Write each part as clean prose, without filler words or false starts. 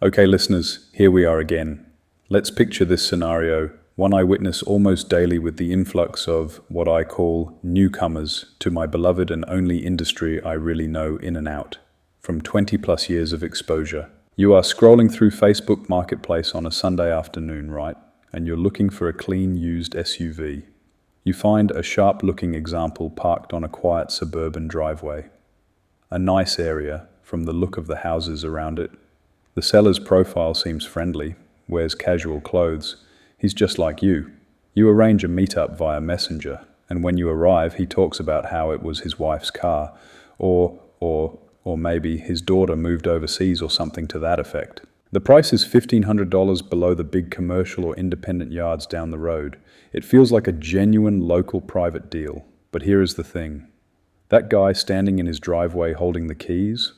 Okay, listeners, here we are again. Let's picture this scenario, one I witness almost daily with the influx of what I call newcomers to my beloved and only industry I really know in and out, from 20 plus years of exposure. You are scrolling through Facebook Marketplace on a Sunday afternoon, right? And you're looking for a clean used SUV. You find a sharp-looking example parked on a quiet suburban driveway. A nice area from the look of the houses around it. The seller's profile seems friendly, wears casual clothes. He's just like you. You arrange a meetup via Messenger, and when you arrive, he talks about how it was his wife's car, or maybe his daughter moved overseas or something to that effect. The price is $1,500 below the big commercial or independent yards down the road. It feels like a genuine local private deal. But here is the thing. That guy standing in his driveway holding the keys,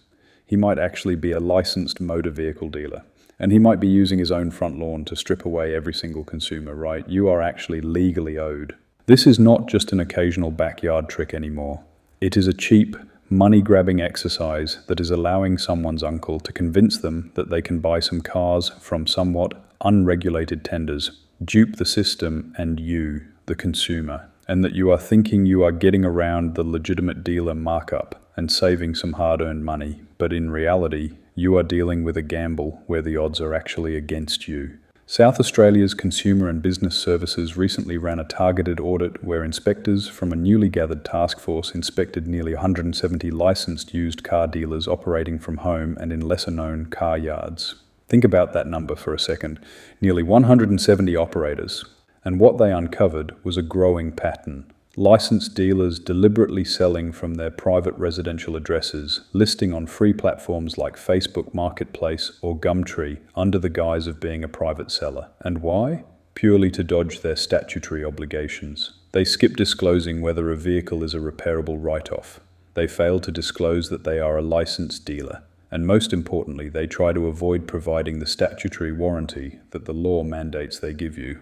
he might actually be a licensed motor vehicle dealer. And he might be using his own front lawn to strip away every single consumer, right? You are actually legally owed. This is not just an occasional backyard trick anymore. It is a cheap, money-grabbing exercise that is allowing someone's uncle to convince them that they can buy some cars from somewhat unregulated tenders, dupe the system and you, the consumer, and that you are thinking you are getting around the legitimate dealer markup and saving some hard-earned money, but in reality, you are dealing with a gamble where the odds are actually against you. South Australia's Consumer and Business Services recently ran a targeted audit where inspectors from a newly gathered task force inspected nearly 170 licensed used car dealers operating from home and in lesser-known car yards. Think about that number for a second. Nearly 170 operators. And what they uncovered was a growing pattern. Licensed dealers deliberately selling from their private residential addresses, listing on free platforms like Facebook Marketplace or Gumtree under the guise of being a private seller. And why? Purely to dodge their statutory obligations. They skip disclosing whether a vehicle is a repairable write-off. They fail to disclose that they are a licensed dealer. And most importantly, they try to avoid providing the statutory warranty that the law mandates they give you.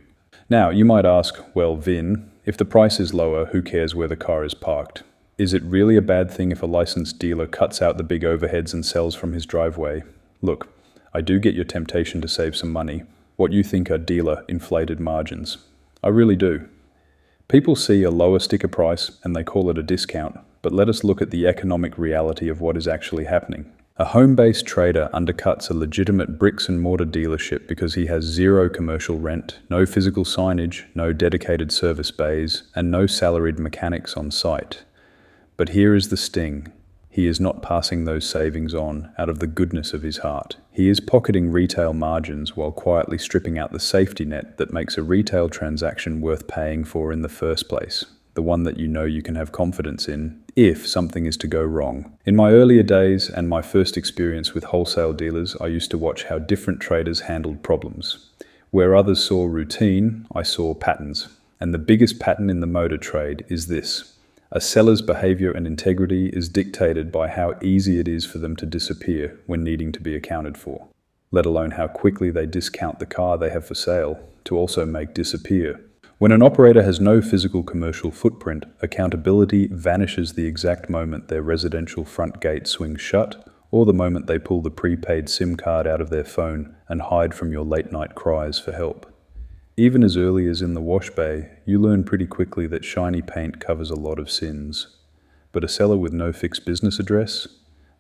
Now, you might ask, well, Vin, if the price is lower, who cares where the car is parked? Is it really a bad thing if a licensed dealer cuts out the big overheads and sells from his driveway? Look, I do get your temptation to save some money, what you think are dealer-inflated margins. I really do. People see a lower sticker price and they call it a discount, but let us look at the economic reality of what is actually happening. A home-based trader undercuts a legitimate bricks-and-mortar dealership because he has zero commercial rent, no physical signage, no dedicated service bays, and no salaried mechanics on site. But here is the sting. He is not passing those savings on out of the goodness of his heart. He is pocketing retail margins while quietly stripping out the safety net that makes a retail transaction worth paying for in the first place. The one that you know you can have confidence in if something is to go wrong. In my earlier days and my first experience with wholesale dealers, I used to watch how different traders handled problems. Where others saw routine, I saw patterns. And the biggest pattern in the motor trade is this. A seller's behavior and integrity is dictated by how easy it is for them to disappear when needing to be accounted for, let alone how quickly they discount the car they have for sale to also make disappear. When an operator has no physical commercial footprint, accountability vanishes the exact moment their residential front gate swings shut or the moment they pull the prepaid SIM card out of their phone and hide from your late-night cries for help. Even as early as in the wash bay, you learn pretty quickly that shiny paint covers a lot of sins. But a seller with no fixed business address,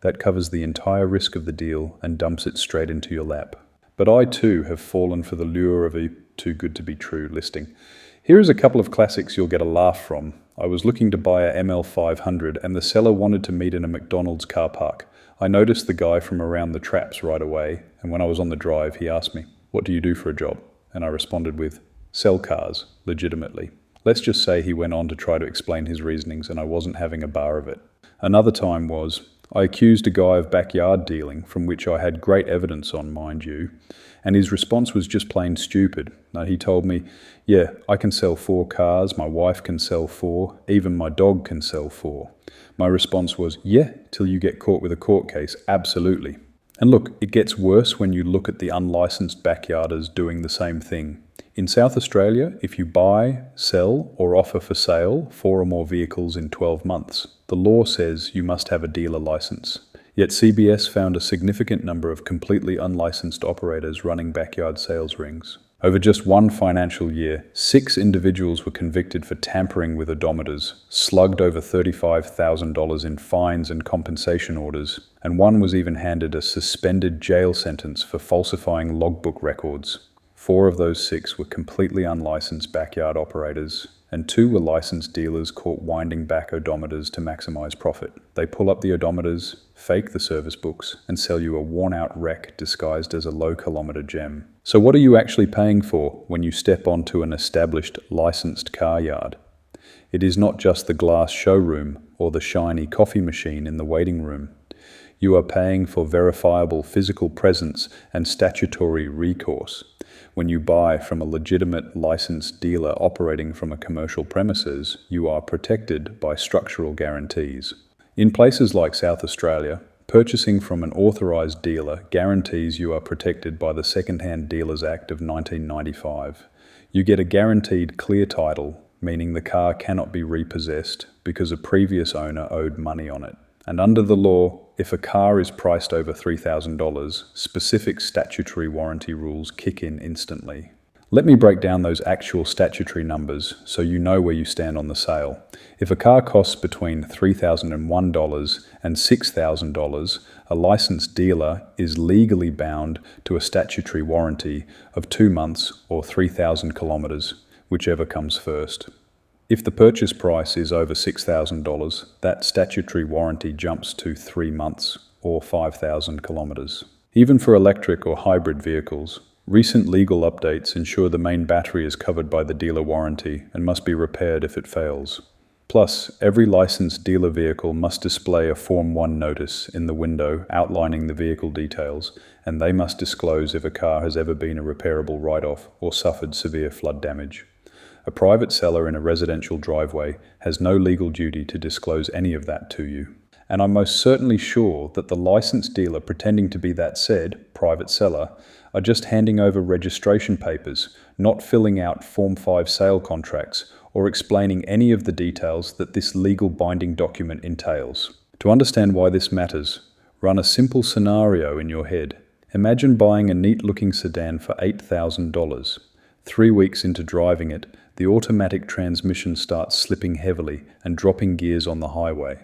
that covers the entire risk of the deal and dumps it straight into your lap. But I too have fallen for the lure of a too-good-to-be-true listing. Here is a couple of classics you'll get a laugh from. I was looking to buy a ML500 and the seller wanted to meet in a McDonald's car park. I noticed the guy from around the traps right away, and when I was on the drive, he asked me, "What do you do for a job?" And I responded with, "Sell cars, legitimately." Let's just say he went on to try to explain his reasonings and I wasn't having a bar of it. Another time was, I accused a guy of backyard dealing, from which I had great evidence on, mind you, and his response was just plain stupid. He told me, "Yeah, I can sell 4 cars, my wife can sell 4, even my dog can sell 4. My response was, "Yeah, till you get caught with a court case, absolutely." And look, it gets worse when you look at the unlicensed backyarders doing the same thing. In South Australia, if you buy, sell, or offer for sale 4 or more vehicles in 12 months, the law says you must have a dealer license. Yet CBS found a significant number of completely unlicensed operators running backyard sales rings. Over just one financial year, 6 individuals were convicted for tampering with odometers, slugged over $35,000 in fines and compensation orders, and one was even handed a suspended jail sentence for falsifying logbook records. 4 of those 6 were completely unlicensed backyard operators, and 2 were licensed dealers caught winding back odometers to maximize profit. They pull up the odometers, fake the service books, and sell you a worn-out wreck disguised as a low-kilometer gem. So what are you actually paying for when you step onto an established, licensed car yard? It is not just the glass showroom or the shiny coffee machine in the waiting room. You are paying for verifiable physical presence and statutory recourse. When you buy from a legitimate licensed dealer operating from a commercial premises, you are protected by structural guarantees. In places like South Australia, purchasing from an authorised dealer guarantees you are protected by the Second-Hand Dealers Act of 1995. You get a guaranteed clear title, meaning the car cannot be repossessed because a previous owner owed money on it. And under the law, if a car is priced over $3,000, specific statutory warranty rules kick in instantly. Let me break down those actual statutory numbers so you know where you stand on the sale. If a car costs between $3,001 and $6,000, a licensed dealer is legally bound to a statutory warranty of 2 months or 3,000 kilometers, whichever comes first. If the purchase price is over $6,000, that statutory warranty jumps to 3 months or 5,000 kilometers. Even for electric or hybrid vehicles, recent legal updates ensure the main battery is covered by the dealer warranty and must be repaired if it fails. Plus, every licensed dealer vehicle must display a Form 1 notice in the window outlining the vehicle details, and they must disclose if a car has ever been a repairable write-off or suffered severe flood damage. A private seller in a residential driveway has no legal duty to disclose any of that to you. And I'm most certainly sure that the licensed dealer pretending to be that said private seller are just handing over registration papers, not filling out Form 5 sale contracts or explaining any of the details that this legal binding document entails. To understand why this matters, run a simple scenario in your head. Imagine buying a neat-looking sedan for $8,000. 3 weeks into driving it, the automatic transmission starts slipping heavily and dropping gears on the highway.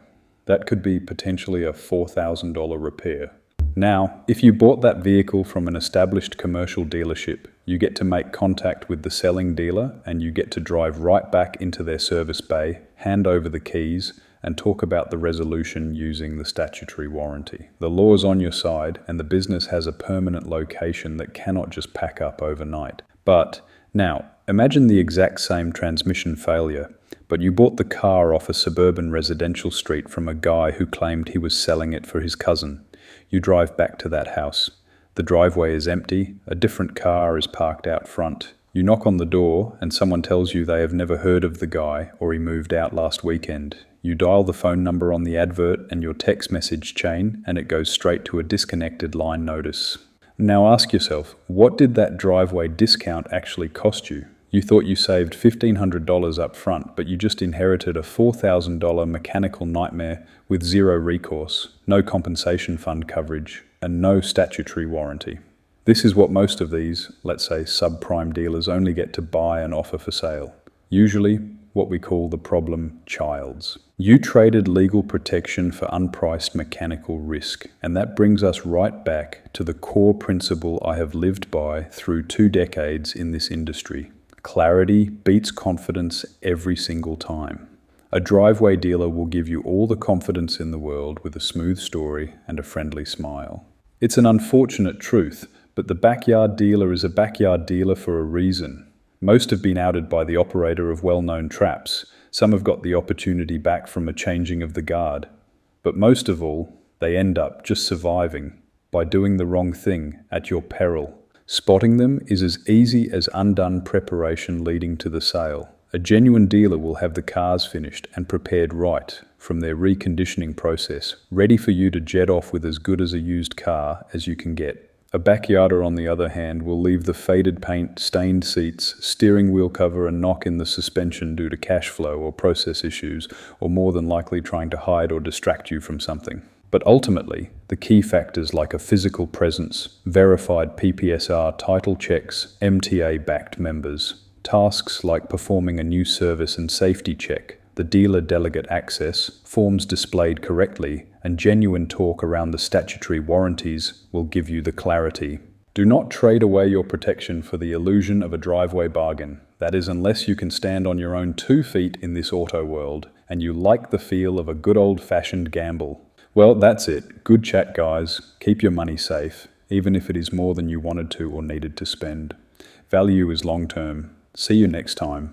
That could be potentially a $4,000 repair. Now, if you bought that vehicle from an established commercial dealership, you get to make contact with the selling dealer and you get to drive right back into their service bay, hand over the keys, and talk about the resolution using the statutory warranty. The law is on your side and the business has a permanent location that cannot just pack up overnight. But now, imagine the exact same transmission failure, but you bought the car off a suburban residential street from a guy who claimed he was selling it for his cousin. You drive back to that house. The driveway is empty, a different car is parked out front. You knock on the door and someone tells you they have never heard of the guy or he moved out last weekend. You dial the phone number on the advert and your text message chain and it goes straight to a disconnected line notice. Now ask yourself, what did that driveway discount actually cost you? You thought you saved $1,500 up front, but you just inherited a $4,000 mechanical nightmare with zero recourse, no compensation fund coverage, and no statutory warranty. This is what most of these, let's say subprime dealers, only get to buy and offer for sale. Usually what we call the problem childs. You traded legal protection for unpriced mechanical risk, and that brings us right back to the core principle I have lived by through 2 decades in this industry. Clarity beats confidence every single time. A driveway dealer will give you all the confidence in the world with a smooth story and a friendly smile. It's an unfortunate truth, but the backyard dealer is a backyard dealer for a reason. Most have been outed by the operator of well-known traps. Some have got the opportunity back from a changing of the guard. But most of all, they end up just surviving by doing the wrong thing at your peril. Spotting them is as easy as undone preparation leading to the sale. A genuine dealer will have the cars finished and prepared right from their reconditioning process, ready for you to jet off with as good as a used car as you can get. A backyarder, on the other hand, will leave the faded paint, stained seats, steering wheel cover and knock in the suspension due to cash flow or process issues, or more than likely trying to hide or distract you from something. But ultimately, the key factors like a physical presence, verified PPSR title checks, MTA-backed members, tasks like performing a new service and safety check, the dealer delegate access, forms displayed correctly, and genuine talk around the statutory warranties will give you the clarity. Do not trade away your protection for the illusion of a driveway bargain. That is, unless you can stand on your own 2 feet in this auto world, and you like the feel of a good old-fashioned gamble. Well, that's it. Good chat, guys. Keep your money safe, even if it is more than you wanted to or needed to spend. Value is long-term. See you next time.